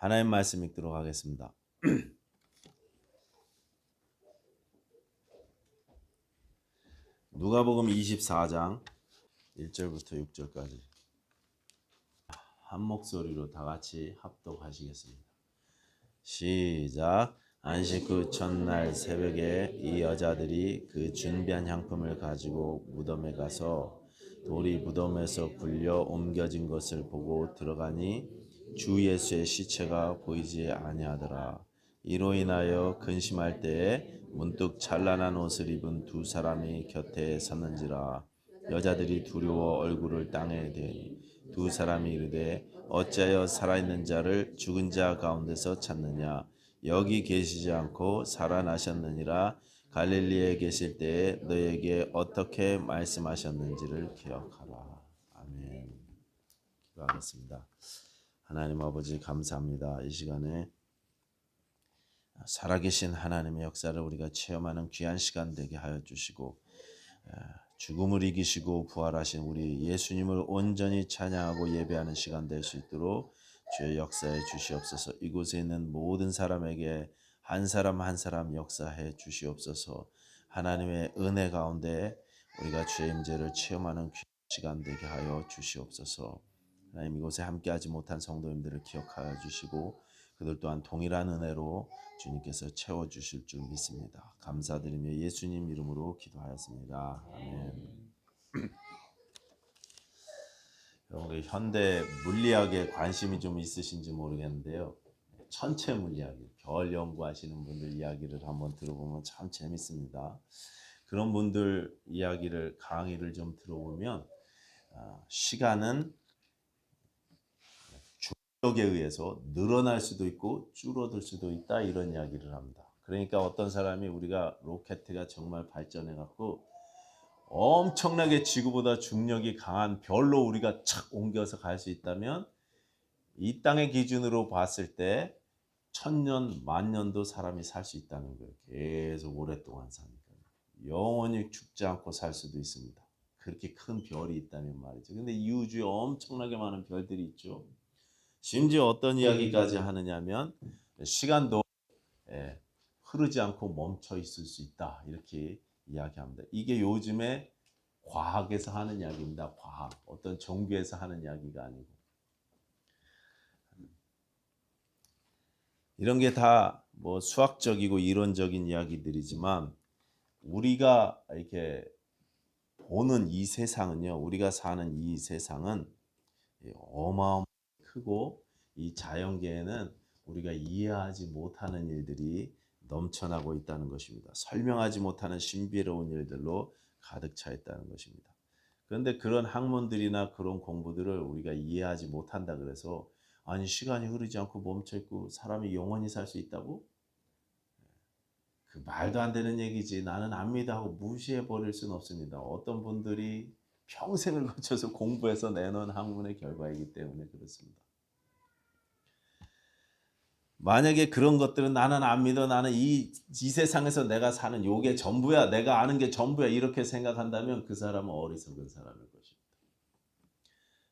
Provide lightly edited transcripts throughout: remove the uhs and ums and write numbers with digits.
하나님 말씀 읽도록 하겠습니다. 누가복음 24장 1절부터 6절까지 한 목소리로 다 같이 합독하시겠습니다. 시작. 안식 후 첫날 새벽에 이 여자들이 그 준비한 향품을 가지고 무덤에 가서 돌이 무덤에서 굴려 옮겨진 것을 보고 들어가니 주 예수의 시체가 보이지 아니하더라. 이로 인하여 근심할 때에 문득 찬란한 옷을 입은 두 사람이 곁에 섰는지라. 여자들이 두려워 얼굴을 땅에 대니 두 사람이 이르되 어찌하여 살아있는 자를 죽은 자 가운데서 찾느냐. 여기 계시지 않고 살아나셨느니라. 갈릴리에 계실 때에 너에게 어떻게 말씀하셨는지를 기억하라. 아멘. 기도하겠습니다. 하나님 아버지 감사합니다. 이 시간에 살아계신 하나님의 역사를 우리가 체험하는 귀한 시간 되게 하여 주시고 죽음을 이기시고 부활하신 우리 예수님을 온전히 찬양하고 예배하는 시간 될 수 있도록 주의 역사해 주시옵소서. 이곳에 있는 모든 사람에게 한 사람 한 사람 역사해 주시옵소서. 하나님의 은혜 가운데 우리가 주의 임재를 체험하는 귀한 시간 되게 하여 주시옵소서. 하나님 이곳에 함께하지 못한 성도님들을 기억하여 주시고 그들 또한 동일한 은혜로 주님께서 채워주실 줄 믿습니다. 감사드리며 예수님 이름으로 기도하였습니다. 아멘. 여러분 현대 물리학에 관심이 좀 있으신지 모르겠는데요. 천체 물리학, 별 연구하시는 분들 이야기를 한번 들어보면 참 재밌습니다. 그런 분들 이야기를 강의를 좀 들어보면 시간은 중력에 의해서 늘어날 수도 있고 줄어들 수도 있다 이런 이야기를 합니다. 그러니까 어떤 사람이 우리가 로켓가 정말 발전해 갖고 엄청나게 지구보다 중력이 강한 별로 우리가 착 옮겨서 갈 수 있다면 이 땅의 기준으로 봤을 때 1000년, 만년도 사람이 살 수 있다는 거예요. 계속 오랫동안 사니까. 영원히 죽지 않고 살 수도 있습니다. 그렇게 큰 별이 있다면 말이죠. 근데 이 우주에 엄청나게 많은 별들이 있죠. 심지어 어떤 이야기까지 하느냐면 시간도 흐르지 않고 멈춰 있을 수 있다 이렇게 이야기합니다. 이게 요즘에 과학에서 하는 이야기입니다. 과학, 어떤 종교에서 하는 이야기가 아니고 이런 게 다 뭐 수학적이고 이론적인 이야기들이지만 우리가 이렇게 보는 이 세상은요, 우리가 사는 이 세상은 어마어마하게 크고 이 자연계에는 우리가 이해하지 못하는 일들이 넘쳐나고 있다는 것입니다. 설명하지 못하는 신비로운 일들로 가득 차 있다는 것입니다. 그런데 그런 학문들이나 그런 공부들을 우리가 이해하지 못한다 그래서 아니 시간이 흐르지 않고 멈춰 있고 사람이 영원히 살 수 있다고? 그 말도 안 되는 얘기지. 나는 압니다 하고 무시해 버릴 수는 없습니다. 어떤 분들이 평생을 거쳐서 공부해서 내놓은 학문의 결과이기 때문에 그렇습니다. 만약에 그런 것들은 나는 안 믿어. 나는 이 세상에서 내가 사는 요게 전부야. 내가 아는 게 전부야. 이렇게 생각한다면 그 사람은 어리석은 사람일 것입니다.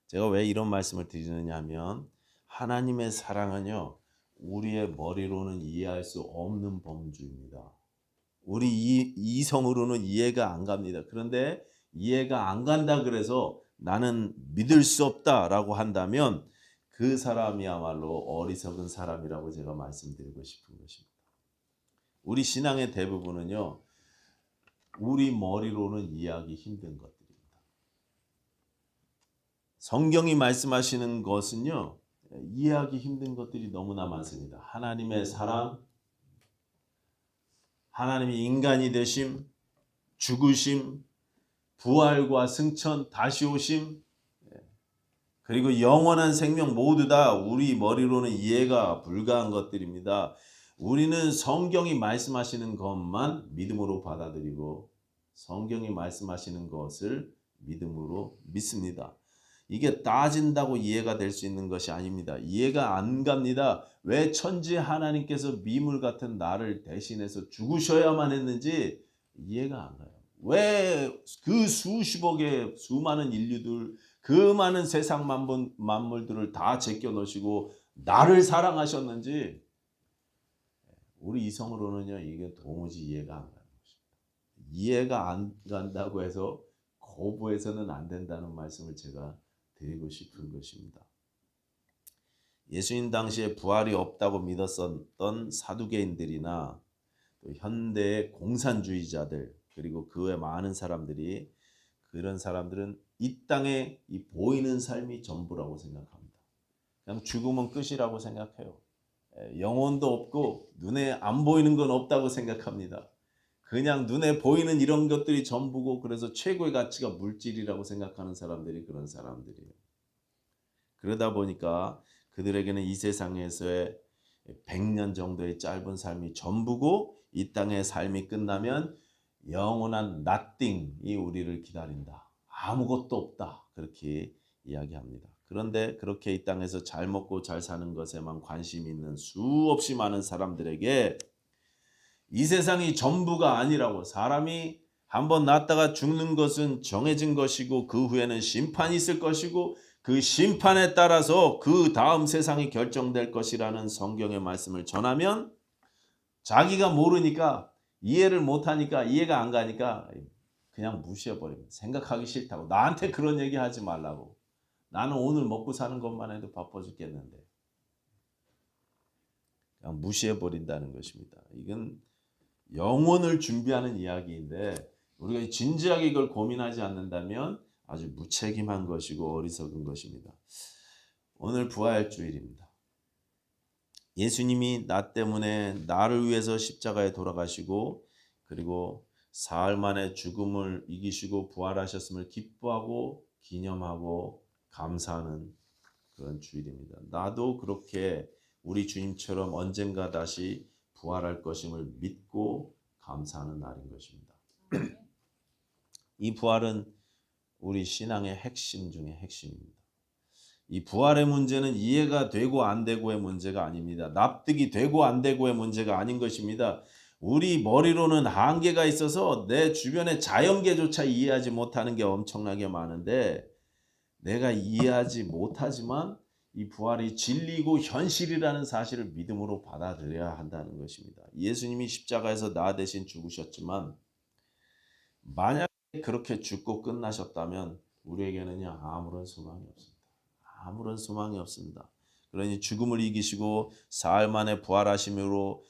제가 왜 이런 말씀을 드리느냐 하면 하나님의 사랑은요. 우리의 머리로는 이해할 수 없는 범주입니다. 우리 이성으로는 이해가 안 갑니다. 그런데 이해가 안 간다 그래서 나는 믿을 수 없다라고 한다면 그 사람이야말로 어리석은 사람이라고 제가 말씀드리고 싶은 것입니다. 우리 신앙의 대부분은요. 우리 머리로는 이해하기 힘든 것들입니다. 성경이 말씀하시는 것은요. 이해하기 힘든 것들이 너무나 많습니다. 하나님의 사랑, 하나님이 인간이 되심, 죽으심, 부활과 승천, 다시 오심, 그리고 영원한 생명 모두 다 우리 머리로는 이해가 불가한 것들입니다. 우리는 성경이 말씀하시는 것만 믿음으로 받아들이고 성경이 말씀하시는 것을 믿음으로 믿습니다. 이게 따진다고 이해가 될 수 있는 것이 아닙니다. 이해가 안 갑니다. 왜 천지 하나님께서 미물 같은 나를 대신해서 죽으셔야만 했는지 이해가 안 가요. 왜 그 수십억의 수많은 인류들 그 많은 세상 만물들을 다 제껴 넣으시고 나를 사랑하셨는지 우리 이성으로는요 이게 도무지 이해가 안 가는 것입니다. 이해가 안 간다고 해서 거부해서는 안 된다는 말씀을 제가 드리고 싶은 것입니다. 예수님 당시에 부활이 없다고 믿었었던 사두개인들이나 또 현대의 공산주의자들 그리고 그 외 많은 사람들이 그런 사람들은 이 땅에 이 보이는 삶이 전부라고 생각합니다. 그냥 죽음은 끝이라고 생각해요. 영혼도 없고 눈에 안 보이는 건 없다고 생각합니다. 그냥 눈에 보이는 이런 것들이 전부고 그래서 최고의 가치가 물질이라고 생각하는 사람들이 그런 사람들이에요. 그러다 보니까 그들에게는 이 세상에서의 100년 정도의 짧은 삶이 전부고 이 땅의 삶이 끝나면 영원한 nothing이 우리를 기다린다. 아무것도 없다. 그렇게 이야기합니다. 그런데 그렇게 이 땅에서 잘 먹고 잘 사는 것에만 관심이 있는 수없이 많은 사람들에게 이 세상이 전부가 아니라고 사람이 한번 났다가 죽는 것은 정해진 것이고 그 후에는 심판이 있을 것이고 그 심판에 따라서 그 다음 세상이 결정될 것이라는 성경의 말씀을 전하면 자기가 모르니까 이해를 못하니까 이해가 안 가니까 그냥 무시해버립니다. 생각하기 싫다고. 나한테 그런 얘기 하지 말라고. 나는 오늘 먹고 사는 것만 해도 바빠 죽겠는데. 그냥 무시해버린다는 것입니다. 이건 영혼을 준비하는 이야기인데 우리가 진지하게 이걸 고민하지 않는다면 아주 무책임한 것이고 어리석은 것입니다. 오늘 부활주일입니다. 예수님이 나 때문에 나를 위해서 십자가에 돌아가시고 그리고 사흘 만에 죽음을 이기시고 부활하셨음을 기뻐하고 기념하고 감사하는 그런 주일입니다. 나도 그렇게 우리 주님처럼 언젠가 다시 부활할 것임을 믿고 감사하는 날인 것입니다. 이 부활은 우리 신앙의 핵심 중에 핵심입니다. 이 부활의 문제는 이해가 되고 안 되고의 문제가 아닙니다. 납득이 되고 안 되고의 문제가 아닌 것입니다. 우리 머리로는 한계가 있어서 내 주변의 자연계조차 이해하지 못하는 게 엄청나게 많은데 내가 이해하지 못하지만 이 부활이 진리고 현실이라는 사실을 믿음으로 받아들여야 한다는 것입니다. 예수님이 십자가에서 나 대신 죽으셨지만 만약에 그렇게 죽고 끝나셨다면 우리에게는요 아무런 소망이 없습니다. 아무런 소망이 없습니다. 그러니 죽음을 이기시고 사흘 만에 부활하심으로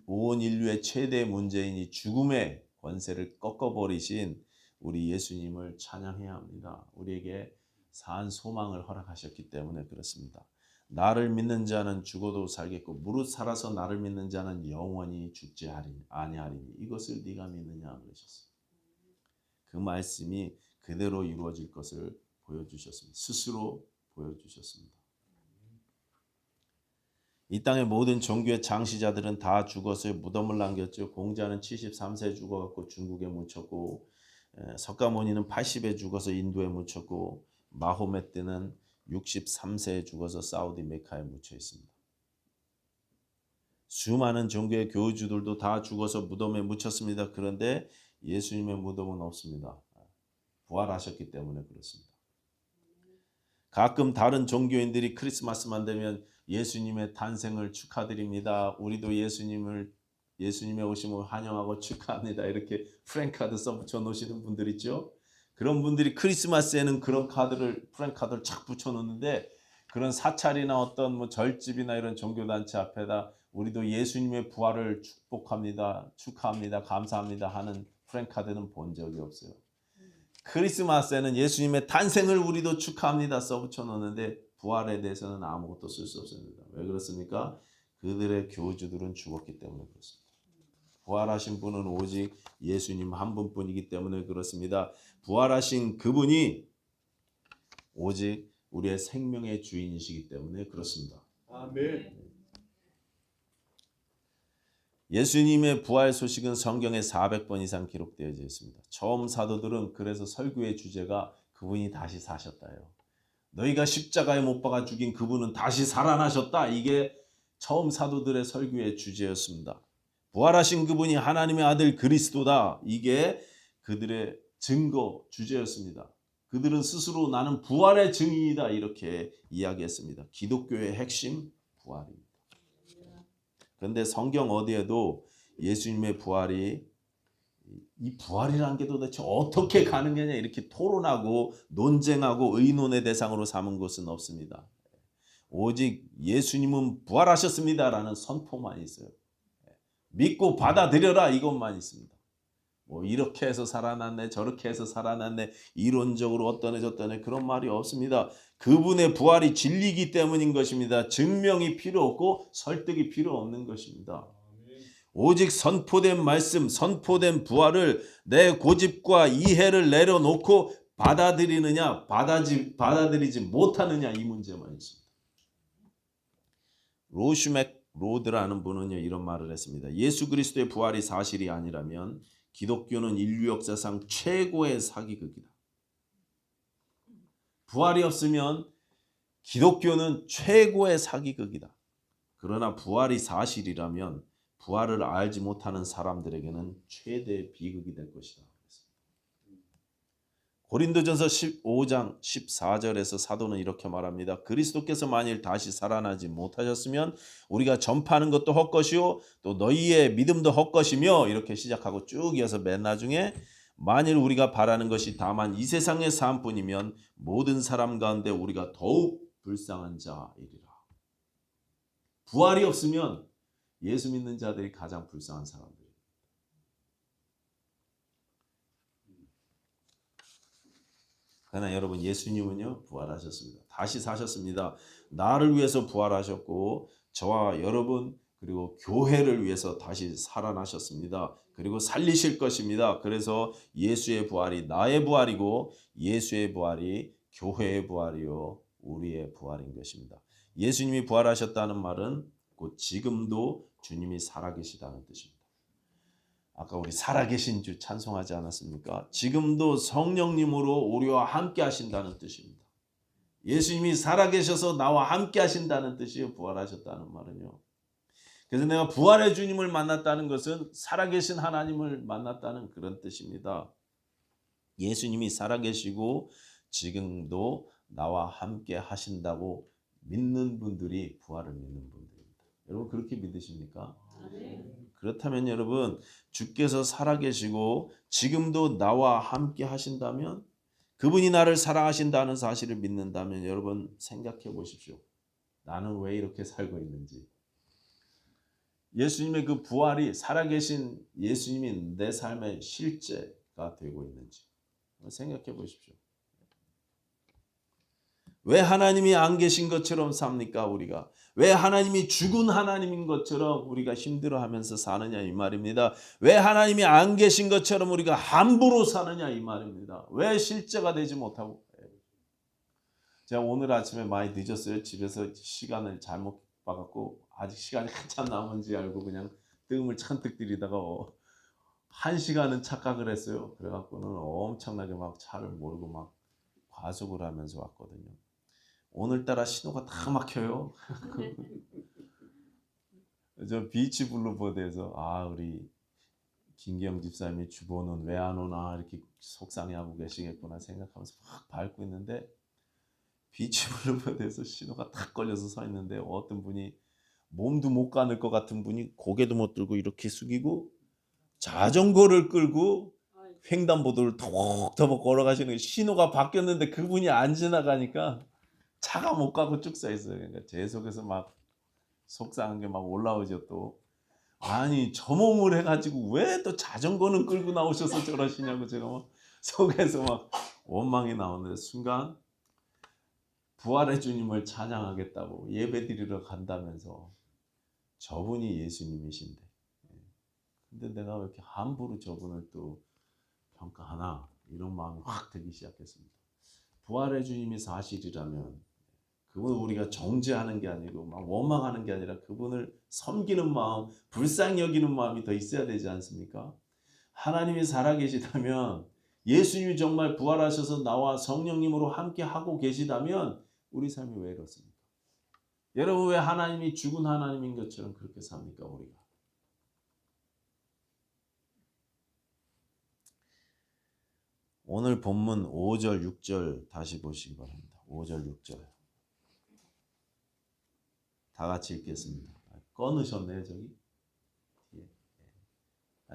온 인류의 최대 문제인 이 죽음의 권세를 꺾어버리신 우리 예수님을 찬양해야 합니다. 우리에게 산 소망을 허락하셨기 때문에 그렇습니다. 나를 믿는 자는 죽어도 살겠고 무릇 살아서 나를 믿는 자는 영원히 죽지 아니하리니 이것을 네가 믿느냐 그러셨습니다. 그 말씀이 그대로 이루어질 것을 보여주셨습니다. 스스로 보여주셨습니다. 이 땅의 모든 종교의 장시자들은 다 죽었어요. 무덤을 남겼죠. 공자는 73세에 죽어갖고 중국에 묻혔고 석가모니는 80에 죽어서 인도에 묻혔고 마호메트는 63세에 죽어서 사우디 메카에 묻혀 있습니다. 수많은 종교의 교주들도 다 죽어서 무덤에 묻혔습니다. 그런데 예수님의 무덤은 없습니다. 부활하셨기 때문에 그렇습니다. 가끔 다른 종교인들이 크리스마스만 되면 예수님의 탄생을 축하드립니다. 우리도 예수님의 오심을 환영하고 축하합니다. 이렇게 프랭카드 써붙여 놓으시는 분들 있죠. 그런 분들이 크리스마스에는 그런 프랭카드를 착 붙여 놓는데 그런 사찰이나 어떤 뭐 절집이나 이런 종교단체 앞에다 우리도 예수님의 부활을 축복합니다. 축하합니다. 감사합니다 하는 프랭카드는 본 적이 없어요. 크리스마스에는 예수님의 탄생을 우리도 축하합니다 써붙여 놓는데 부활에 대해서는 아무것도 쓸 수 없습니다. 왜 그렇습니까? 그들의 교주들은 죽었기 때문에 그렇습니다. 부활하신 분은 오직 예수님 한 분뿐이기 때문에 그렇습니다. 부활하신 그분이 오직 우리의 생명의 주인이시기 때문에 그렇습니다. 아멘. 예수님의 부활 소식은 성경에 400번 이상 기록되어 있습니다. 처음 사도들은 그래서 설교의 주제가 그분이 다시 사셨다예요. 너희가 십자가에 못 박아 죽인 그분은 다시 살아나셨다. 이게 처음 사도들의 설교의 주제였습니다. 부활하신 그분이 하나님의 아들 그리스도다. 이게 그들의 증거 주제였습니다. 그들은 스스로 나는 부활의 증인이다 이렇게 이야기했습니다. 기독교의 핵심 부활입니다. 그런데 성경 어디에도 예수님의 부활이 이 부활이라는 게 도대체 어떻게 가능하냐 이렇게 토론하고 논쟁하고 의논의 대상으로 삼은 것은 없습니다. 오직 예수님은 부활하셨습니다라는 선포만 있어요. 믿고 받아들여라 이것만 있습니다. 뭐 이렇게 해서 살아났네 저렇게 해서 살아났네 이론적으로 어떠네 저떠네 그런 말이 없습니다. 그분의 부활이 진리이기 때문인 것입니다. 증명이 필요 없고 설득이 필요 없는 것입니다. 오직 선포된 말씀, 선포된 부활을 내 고집과 이해를 내려놓고 받아들이느냐 받아들이지 못하느냐 이 문제만 있습니다. 로슈맥 로드라는 분은요 이런 말을 했습니다. 예수 그리스도의 부활이 사실이 아니라면 기독교는 인류 역사상 최고의 사기극이다. 부활이 없으면 기독교는 최고의 사기극이다. 그러나 부활이 사실이라면 부활을 알지 못하는 사람들에게는 최대의 비극이 될 것이다. 고린도전서 15장 14절에서 사도는 이렇게 말합니다. 그리스도께서 만일 다시 살아나지 못하셨으면 우리가 전파하는 것도 헛것이요 또 너희의 믿음도 헛것이며 이렇게 시작하고 쭉 이어서 맨 나중에 만일 우리가 바라는 것이 다만 이 세상의 삶뿐이면 모든 사람 가운데 우리가 더욱 불쌍한 자이리라. 부활이 없으면 예수 믿는 자들이 가장 불쌍한 사람들. 그러나 여러분 예수님은요 부활하셨습니다. 다시 사셨습니다. 나를 위해서 부활하셨고 저와 여러분 그리고 교회를 위해서 다시 살아나셨습니다. 그리고 살리실 것입니다. 그래서 예수의 부활이 나의 부활이고 예수의 부활이 교회의 부활이요 우리의 부활인 것입니다. 예수님이 부활하셨다는 말은 곧 지금도 주님이 살아계시다는 뜻입니다. 아까 우리 살아계신 주 찬송하지 않았습니까? 지금도 성령님으로 우리와 함께 하신다는 뜻입니다. 예수님이 살아계셔서 나와 함께 하신다는 뜻이에요. 부활하셨다는 말은요. 그래서 내가 부활의 주님을 만났다는 것은 살아계신 하나님을 만났다는 그런 뜻입니다. 예수님이 살아계시고 지금도 나와 함께 하신다고 믿는 분들이 부활을 믿는 분들입니다. 여러분 그렇게 믿으십니까? 그렇다면 여러분 주께서 살아계시고 지금도 나와 함께 하신다면 그분이 나를 사랑하신다는 사실을 믿는다면 여러분 생각해 보십시오. 나는 왜 이렇게 살고 있는지. 예수님의 그 부활이 살아계신 예수님이 내 삶의 실제가 되고 있는지 생각해 보십시오. 왜 하나님이 안 계신 것처럼 삽니까 우리가? 왜 하나님이 죽은 하나님인 것처럼 우리가 힘들어하면서 사느냐 이 말입니다. 왜 하나님이 안 계신 것처럼 우리가 함부로 사느냐 이 말입니다. 왜 실제가 되지 못하고. 제가 오늘 아침에 많이 늦었어요. 집에서 시간을 잘못 봐갖고 아직 시간이 한참 남은지 알고 그냥 뜸을 잔뜩 들이다가 1시간은 착각을 했어요. 그래갖고는 엄청나게 막 차를 몰고 막 과속을 하면서 왔거든요. 오늘따라 신호가 다 막혀요. 저 비치 블루버드에서 우리 김기영 집사님이 주보는 왜 안 오나 이렇게 속상해하고 계시겠구나 생각하면서 막 밟고 있는데 비치 블루버드에서 신호가 딱 걸려서 서 있는데 어떤 분이 몸도 못 가눌 것 같은 분이 고개도 못 들고 이렇게 숙이고 자전거를 끌고 횡단보도를 터벅터벅 걸어가시는 신호가 바뀌었는데 그분이 안 지나가니까 차가 못 가고 쭉 서 있어요. 그러니까 제 속에서 막 속상한 게 막 올라오죠 또. 아니 저 몸을 해가지고 왜 또 자전거는 끌고 나오셔서 저러시냐고 제가 막 속에서 막 원망이 나오는데 순간 부활의 주님을 찬양하겠다고 예배드리러 간다면서 저분이 예수님이신데 근데 내가 왜 이렇게 함부로 저분을 또 평가하나 이런 마음이 확 들기 시작했습니다. 부활의 주님이 사실이라면 그분을 우리가 정죄하는 게 아니고 막 원망하는 게 아니라 그분을 섬기는 마음, 불쌍히 여기는 마음이 더 있어야 되지 않습니까? 하나님이 살아계시다면 예수님이 정말 부활하셔서 나와 성령님으로 함께 하고 계시다면 우리 삶이 왜 이렇습니까? 여러분 왜 하나님이 죽은 하나님인 것처럼 그렇게 삽니까 우리가? 오늘 본문 5절, 6절 다시 보시기 바랍니다. 5절, 6절. 다 같이 읽겠습니다. 꺼놓으셨네요, 저기?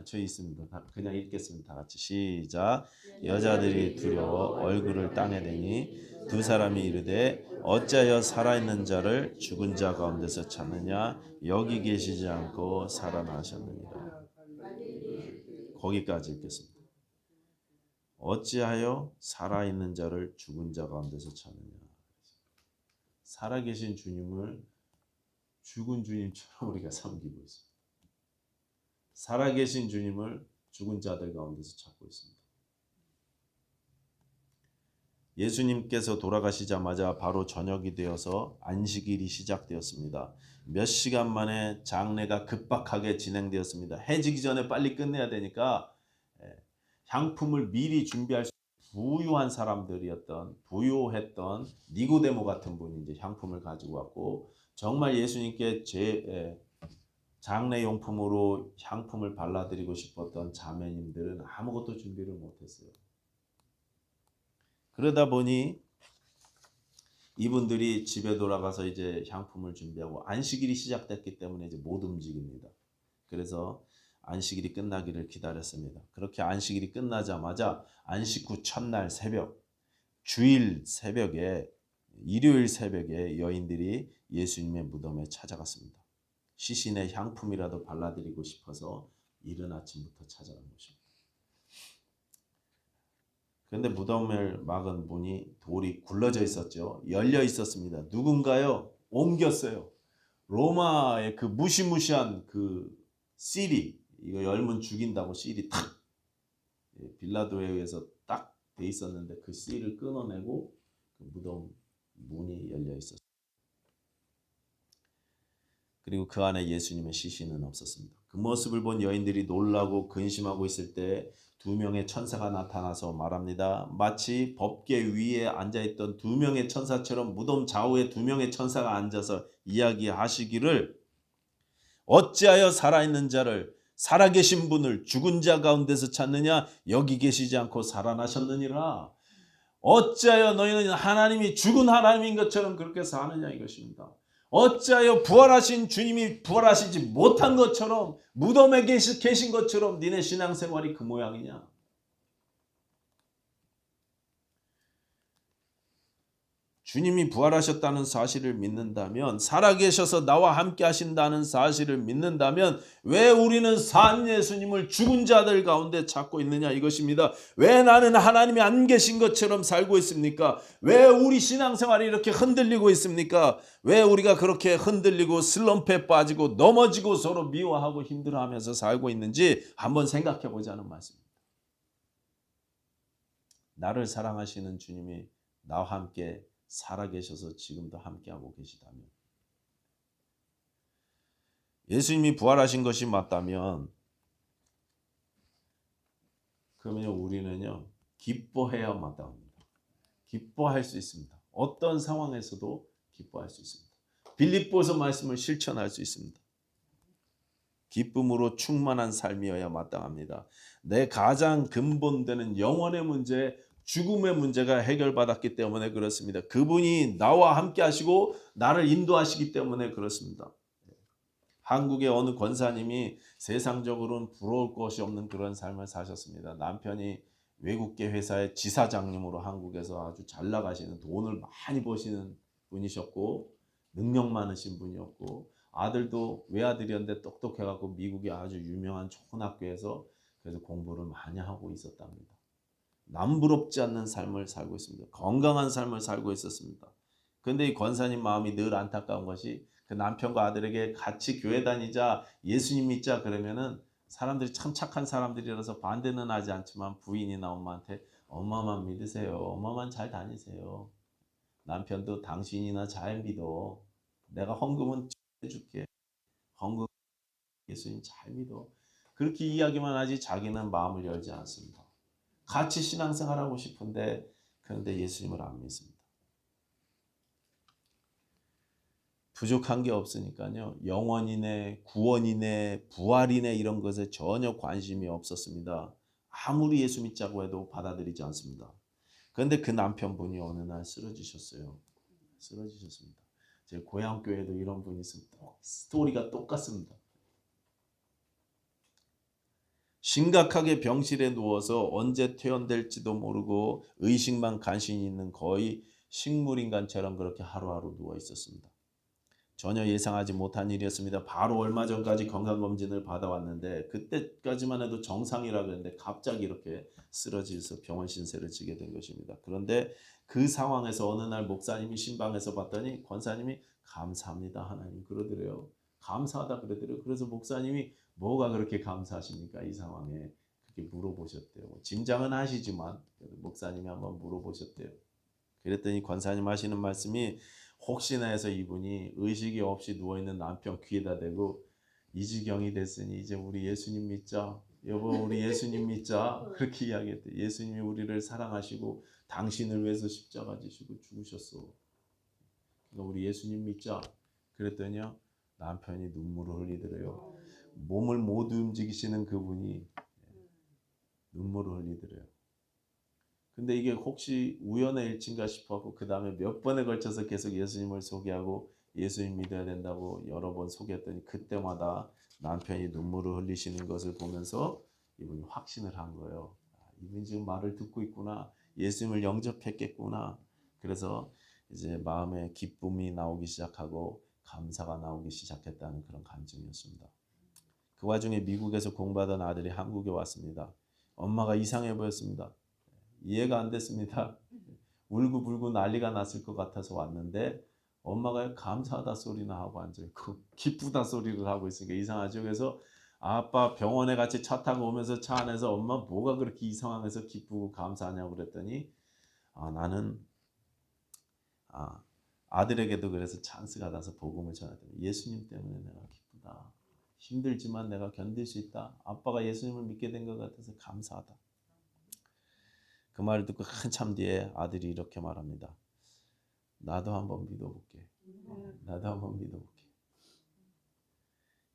저 있습니다. 그냥 읽겠습니다. 다 같이 시작. 여자들이 두려워 얼굴을 땅에 대니 두 사람이 이르되 어찌하여 살아있는 자를 죽은 자 가운데서 찾느냐 여기 계시지 않고 살아나셨느니라. 거기까지 읽겠습니다. 어찌하여 살아있는 자를 죽은 자 가운데서 찾느냐. 살아계신 주님을 죽은 주님처럼 우리가 섬기고 있습니다. 살아계신 주님을 죽은 자들 가운데서 찾고 있습니다. 예수님께서 돌아가시자마자 바로 저녁이 되어서 안식일이 시작되었습니다. 몇 시간 만에 장례가 급박하게 진행되었습니다. 해지기 전에 빨리 끝내야 되니까 향품을 미리 준비할 수 부유한 부유했던 니고데모 같은 분이 이제 향품을 가지고 왔고 정말 예수님께 장례 용품으로 향품을 발라드리고 싶었던 자매님들은 아무것도 준비를 못했어요. 그러다 보니 이분들이 집에 돌아가서 이제 향품을 준비하고 안식일이 시작됐기 때문에 이제 못 움직입니다. 그래서 안식일이 끝나기를 기다렸습니다. 그렇게 안식일이 끝나자마자 안식 후 첫날 새벽, 주일 새벽에 일요일 새벽에 여인들이 예수님의 무덤에 찾아갔습니다. 시신의 향품이라도 발라드리고 싶어서 이른 아침부터 찾아간 것입니다. 그런데 무덤을 막은 문이 돌이 굴러져 있었죠. 열려 있었습니다. 누군가요? 옮겼어요. 로마의 그 무시무시한 그 실이 이거 열면 죽인다고 실이 탁 빌라도에 의해서 딱 돼 있었는데 그 실을 끊어내고 그 무덤 문이 열려 있었어요. 그리고 그 안에 예수님의 시신은 없었습니다. 그 모습을 본 여인들이 놀라고 근심하고 있을 때 두 명의 천사가 나타나서 말합니다. 마치 법궤 위에 앉아있던 두 명의 천사처럼 무덤 좌우에 두 명의 천사가 앉아서 이야기하시기를 어찌하여 살아있는 자를 살아계신 분을 죽은 자 가운데서 찾느냐 여기 계시지 않고 살아나셨느니라. 어찌하여 너희는 하나님이 죽은 하나님인 것처럼 그렇게 사느냐 이것입니다. 어찌하여 부활하신 주님이 부활하시지 못한 것처럼 무덤에 계신 것처럼 니네 신앙생활이 그 모양이냐. 주님이 부활하셨다는 사실을 믿는다면 살아계셔서 나와 함께 하신다는 사실을 믿는다면 왜 우리는 산 예수님을 죽은 자들 가운데 찾고 있느냐 이것입니다. 왜 나는 하나님이 안 계신 것처럼 살고 있습니까? 왜 우리 신앙생활이 이렇게 흔들리고 있습니까? 왜 우리가 그렇게 흔들리고 슬럼프에 빠지고 넘어지고 서로 미워하고 힘들어하면서 살고 있는지 한번 생각해 보자는 말씀입니다. 나를 사랑하시는 주님이 나와 함께 살아계셔서 지금도 함께하고 계시다면 예수님이 부활하신 것이 맞다면 그러면 우리는요 기뻐해야 마땅합니다. 기뻐할 수 있습니다. 어떤 상황에서도 기뻐할 수 있습니다. 빌립보서 말씀을 실천할 수 있습니다. 기쁨으로 충만한 삶이어야 마땅합니다. 내 가장 근본되는 영혼의 문제 죽음의 문제가 해결받았기 때문에 그렇습니다. 그분이 나와 함께 하시고 나를 인도하시기 때문에 그렇습니다. 한국의 어느 권사님이 세상적으로는 부러울 것이 없는 그런 삶을 사셨습니다. 남편이 외국계 회사의 지사장님으로 한국에서 아주 잘 나가시는 돈을 많이 버시는 분이셨고 능력 많으신 분이었고 아들도 외아들이었는데 똑똑해갖고 미국의 아주 유명한 좋은 학교에서 그래서 공부를 많이 하고 있었답니다. 남부럽지 않는 삶을 살고 있습니다. 건강한 삶을 살고 있었습니다. 그런데 이 권사님 마음이 늘 안타까운 것이 그 남편과 아들에게 같이 교회 다니자 예수님 믿자 그러면은 사람들이 참 착한 사람들이라서 반대는 하지 않지만 부인이나 엄마한테 엄마만 믿으세요. 엄마만 잘 다니세요. 남편도 당신이나 잘 믿어. 내가 헌금은 해줄게. 헌금 예수님 잘 믿어. 그렇게 이야기만 하지 자기는 마음을 열지 않습니다. 같이 신앙생활하고 싶은데 그런데 예수님을 안 믿습니다. 부족한 게 없으니까요. 영원이네, 구원이네, 부활이네 이런 것에 전혀 관심이 없었습니다. 아무리 예수 믿자고 해도 받아들이지 않습니다. 그런데 그 남편분이 어느 날 쓰러지셨어요. 쓰러지셨습니다. 제 고향 교회도 이런 분이 있습니다. 스토리가 똑같습니다. 심각하게 병실에 누워서 언제 퇴원될지도 모르고 의식만 간신히 있는 거의 식물인간처럼 그렇게 하루하루 누워 있었습니다. 전혀 예상하지 못한 일이었습니다. 바로 얼마 전까지 건강검진을 받아왔는데 그때까지만 해도 정상이라 그랬는데 갑자기 이렇게 쓰러져서 병원 신세를 지게 된 것입니다. 그런데 그 상황에서 어느 날 목사님이 신방에서 봤더니 권사님이 감사합니다 하나님 그러더래요. 감사하다 그러더래요. 그래서 목사님이 뭐가 그렇게 감사하십니까 이 상황에 그렇게 물어보셨대요. 짐작은 하시지만 목사님이 한번 물어보셨대요. 그랬더니 권사님 하시는 말씀이 혹시나 해서 이분이 의식이 없이 누워있는 남편 귀에다 대고 이 지경이 됐으니 이제 우리 예수님 믿자. 여보 우리 예수님 믿자. 그렇게 이야기했대. 예수님이 우리를 사랑하시고 당신을 위해서 십자가 지시고 죽으셨어. 그러니까 우리 예수님 믿자. 그랬더니요 남편이 눈물을 흘리더래요. 몸을 못 움직이시는 그분이 눈물을 흘리더래요. 근데 이게 혹시 우연의 일치인가 싶었고 그 다음에 몇 번에 걸쳐서 계속 예수님을 소개하고 예수님 믿어야 된다고 여러 번 소개했더니 그때마다 남편이 눈물을 흘리시는 것을 보면서 이분이 확신을 한 거예요. 이분이 지금 말을 듣고 있구나. 예수님을 영접했겠구나. 그래서 이제 마음에 기쁨이 나오기 시작하고 감사가 나오기 시작했다는 그런 감정이었습니다. 그 와중에 미국에서 공부하던 아들이 한국에 왔습니다. 엄마가 이상해 보였습니다. 이해가 안 됐습니다. 울고불고 난리가 났을 것 같아서 왔는데 엄마가 감사하다 소리나 하고 앉아있고 기쁘다 소리를 하고 있으니까 이상하죠. 그래서 아빠 병원에 같이 차 타고 오면서 차 안에서 엄마 뭐가 그렇게 이 상황에서 기쁘고 감사하냐고 그랬더니 나는 아들에게도 그래서 찬스가 나서 복음을 전하더니 예수님 때문에 내가 기쁘다. 힘들지만 내가 견딜 수 있다. 아빠가 예수님을 믿게 된 것 같아서 감사하다. 그 말을 듣고 한참 뒤에 아들이 이렇게 말합니다. 나도 한번 믿어볼게. 나도 한번 믿어볼게.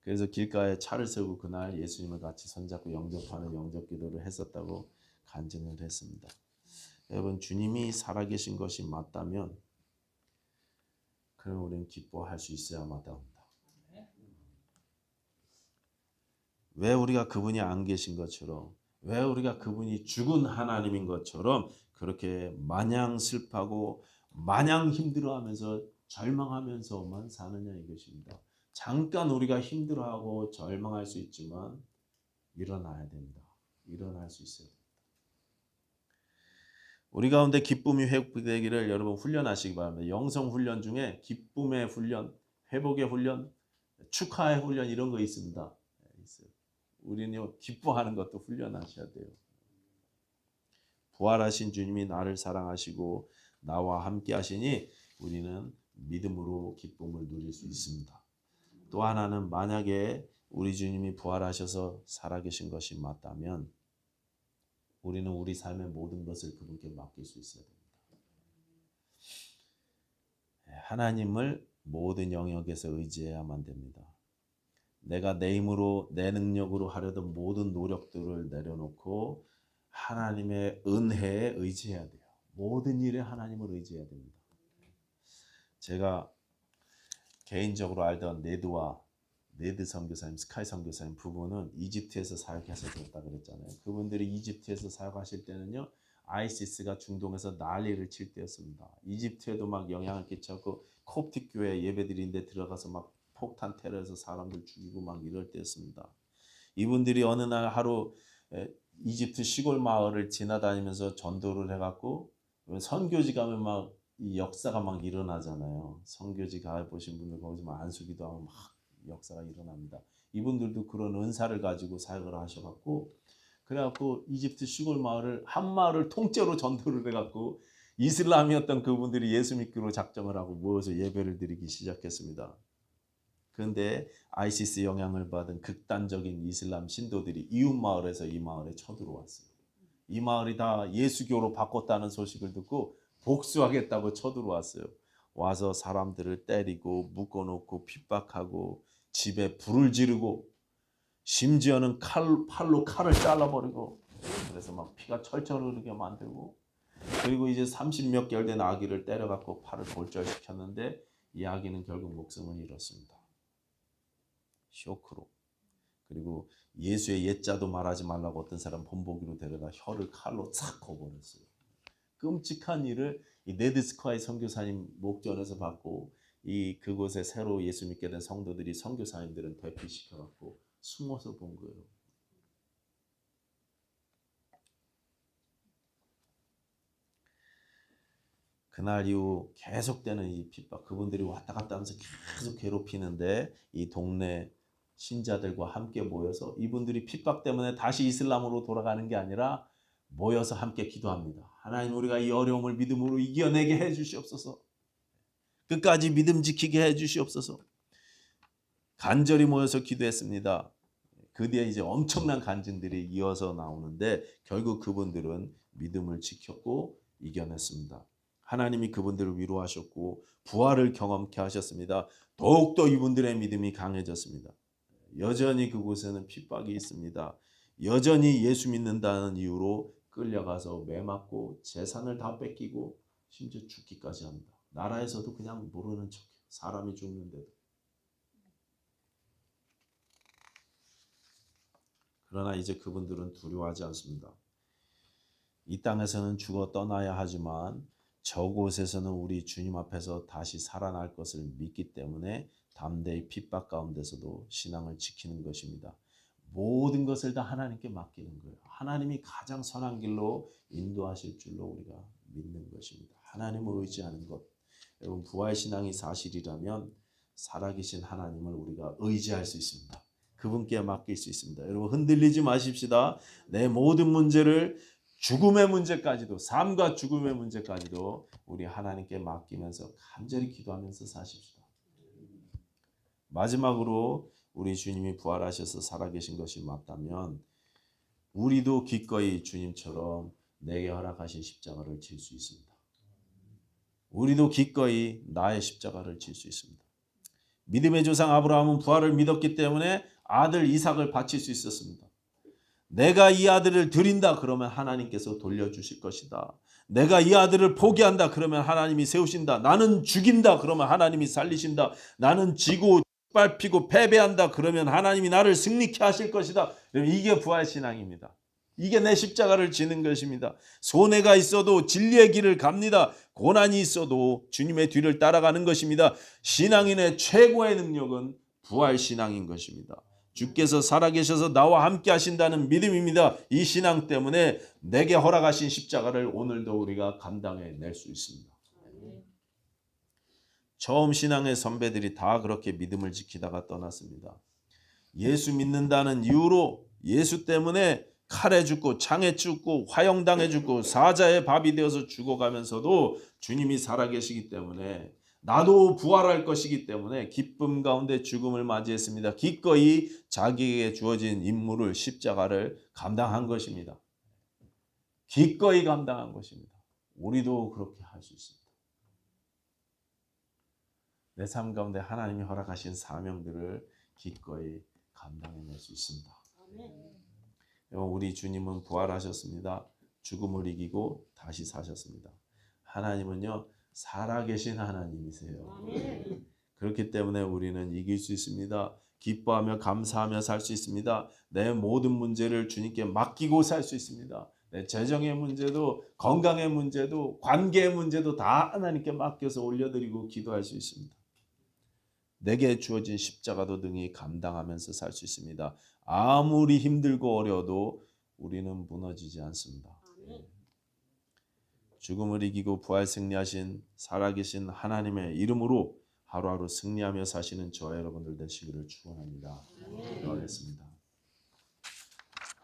그래서 길가에 차를 세우고 그날 예수님을 같이 손잡고 영접하는 영접기도를 했었다고 간증을 했습니다. 여러분 주님이 살아계신 것이 맞다면 그럼 우리는 기뻐할 수 있어야 마땅합니다. 왜 우리가 그분이 안 계신 것처럼 왜 우리가 그분이 죽은 하나님인 것처럼 그렇게 마냥 슬퍼하고 마냥 힘들어하면서 절망하면서만 사느냐 이것입니다. 잠깐 우리가 힘들어하고 절망할 수 있지만 일어나야 됩니다. 일어날 수 있어야 됩니다. 우리 가운데 기쁨이 회복되기를 여러분 훈련하시기 바랍니다. 영성 훈련 중에 기쁨의 훈련, 회복의 훈련, 축하의 훈련 이런 거 있습니다. 있어요. 우리는 기뻐하는 것도 훈련하셔야 돼요. 부활하신 주님이 나를 사랑하시고 나와 함께 하시니 우리는 믿음으로 기쁨을 누릴 수 있습니다. 또 하나는 만약에 우리 주님이 부활하셔서 살아계신 것이 맞다면 우리는 우리 삶의 모든 것을 그분께 맡길 수 있어야 됩니다. 하나님을 모든 영역에서 의지해야만 됩니다. 내가 내 힘으로 내 능력으로 하려던 모든 노력들을 내려놓고 하나님의 은혜에 의지해야 돼요. 모든 일에 하나님을 의지해야 됩니다. 제가 개인적으로 알던 네드 선교사님, 스카이 선교사님 부부는 이집트에서 사역하셨다 그랬잖아요. 그분들이 이집트에서 사역하실 때는요. 아이시스가 중동에서 난리를 칠 때였습니다. 이집트에도 막 영향을 끼쳤고 콥틱 교회 예배드리는데 들어가서 막 폭탄 테러해서 사람들 죽이고 막 이럴 때였습니다. 이분들이 어느 날 하루 이집트 시골 마을을 지나다니면서 전도를 해갖고 선교지 가면 막 이 역사가 막 일어나잖아요. 선교지 가보신 분들 거기서 막 안수기도 하고 막 역사가 일어납니다. 이분들도 그런 은사를 가지고 사역을 하셔갖고 그래갖고 이집트 시골 마을을 한 마을을 통째로 전도를 해갖고 이슬람이었던 그분들이 예수 믿기로 작정을 하고 모여서 예배를 드리기 시작했습니다. 그런데 아이시스 영향을 받은 극단적인 이슬람 신도들이 이웃 마을에서 이 마을에 쳐들어왔어요. 이 마을이 다 예수교로 바꿨다는 소식을 듣고 복수하겠다고 쳐들어왔어요. 와서 사람들을 때리고 묶어놓고 핍박하고 집에 불을 지르고 심지어는 팔로 칼을 잘라버리고 그래서 막 피가 철철 흐르게 만들고, 그리고 이제 30몇 개월 된 아기를 때려갖고 팔을 골절시켰는데 이 아기는 결국 목숨을 잃었습니다. 쇼크로. 그리고 예수의 옛자도 말하지 말라고 어떤 사람 본보기로 데려다 혀를 칼로 싹 거버렸어요. 끔찍한 일을 이 네드 스카이 선교사님 목전에서 받고, 이 그곳에 새로 예수 믿게 된 성도들이, 선교사님들은 대피시켜갖고 숨어서 본 거예요. 그날 이후 계속되는 이 핍박, 그분들이 왔다 갔다 하면서 계속 괴롭히는데 이 동네 신자들과 함께 모여서 이분들이 핍박 때문에 다시 이슬람으로 돌아가는 게 아니라 모여서 함께 기도합니다. 하나님, 우리가 이 어려움을 믿음으로 이겨내게 해주시옵소서. 끝까지 믿음 지키게 해주시옵소서. 간절히 모여서 기도했습니다. 그 뒤에 이제 엄청난 간증들이 이어서 나오는데 결국 그분들은 믿음을 지켰고 이겨냈습니다. 하나님이 그분들을 위로하셨고 부활을 경험케 하셨습니다. 더욱더 이분들의 믿음이 강해졌습니다. 여전히 그곳에는 핍박이 있습니다. 여전히 예수 믿는다는 이유로 끌려가서 매맞고 재산을 다 뺏기고 심지어 죽기까지 합니다. 나라에서도 그냥 모르는 척해요. 사람이 죽는데도. 그러나 이제 그분들은 두려워하지 않습니다. 이 땅에서는 죽어 떠나야 하지만 저곳에서는 우리 주님 앞에서 다시 살아날 것을 믿기 때문에 담대히 핍박 가운데서도 신앙을 지키는 것입니다. 모든 것을 다 하나님께 맡기는 거예요. 하나님이 가장 선한 길로 인도하실 줄로 우리가 믿는 것입니다. 하나님을 의지하는 것. 여러분, 부활신앙이 사실이라면 살아계신 하나님을 우리가 의지할 수 있습니다. 그분께 맡길 수 있습니다. 여러분, 흔들리지 마십시다. 내 모든 문제를, 죽음의 문제까지도, 삶과 죽음의 문제까지도 우리 하나님께 맡기면서 간절히 기도하면서 사십시다. 마지막으로 우리 주님이 부활하셔서 살아계신 것이 맞다면 우리도 기꺼이 주님처럼 내게 허락하신 십자가를 질 수 있습니다. 우리도 기꺼이 나의 십자가를 질 수 있습니다. 믿음의 조상 아브라함은 부활을 믿었기 때문에 아들 이삭을 바칠 수 있었습니다. 내가 이 아들을 드린다 그러면 하나님께서 돌려주실 것이다. 내가 이 아들을 포기한다 그러면 하나님이 세우신다. 나는 죽인다 그러면 하나님이 살리신다. 나는 지고 밟히고 패배한다 그러면 하나님이 나를 승리케 하실 것이다. 이게 부활신앙입니다. 이게 내 십자가를 지는 것입니다. 손해가 있어도 진리의 길을 갑니다. 고난이 있어도 주님의 뒤를 따라가는 것입니다. 신앙인의 최고의 능력은 부활신앙인 것입니다. 주께서 살아계셔서 나와 함께 하신다는 믿음입니다. 이 신앙 때문에 내게 허락하신 십자가를 오늘도 우리가 감당해낼 수 있습니다. 처음 신앙의 선배들이 다 그렇게 믿음을 지키다가 떠났습니다. 예수 믿는다는 이유로 예수 때문에 칼에 죽고 창에 죽고 화형당해 죽고 사자의 밥이 되어서 죽어가면서도 주님이 살아계시기 때문에 나도 부활할 것이기 때문에 기쁨 가운데 죽음을 맞이했습니다. 기꺼이 자기에게 주어진 임무를, 십자가를 감당한 것입니다. 기꺼이 감당한 것입니다. 우리도 그렇게 할 수 있습니다. 내 삶 가운데 하나님이 허락하신 사명들을 기꺼이 감당해낼 수 있습니다. 우리 주님은 부활하셨습니다. 죽음을 이기고 다시 사셨습니다. 하나님은요, 살아계신 하나님이세요. 그렇기 때문에 우리는 이길 수 있습니다. 기뻐하며 감사하며 살 수 있습니다. 내 모든 문제를 주님께 맡기고 살 수 있습니다. 내 재정의 문제도, 건강의 문제도, 관계의 문제도 다 하나님께 맡겨서 올려드리고 기도할 수 있습니다. 내게 주어진 십자가도 능히 감당하면서 살 수 있습니다. 아무리 힘들고 어려워도 우리는 무너지지 않습니다. 죽음을 이기고 부활 승리하신 살아계신 하나님의 이름으로 하루하루 승리하며 사시는 저와 여러분들 되시기를 축원합니다. 기도하겠습니다.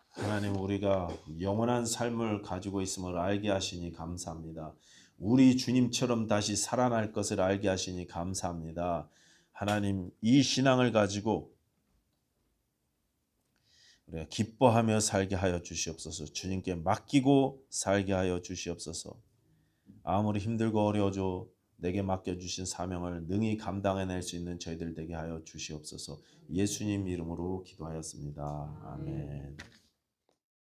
하나님, 우리가 영원한 삶을 가지고 있음을 알게 하시니 감사합니다. 우리 주님처럼 다시 살아날 것을 알게 하시니 감사합니다. 하나님, 이 신앙을 가지고 우리가 기뻐하며 살게 하여 주시옵소서. 주님께 맡기고 살게 하여 주시옵소서. 아무리 힘들고 어려워도 내게 맡겨주신 사명을 능히 감당해낼 수 있는 저희들 되게 하여 주시옵소서. 예수님 이름으로 기도하였습니다. 아멘.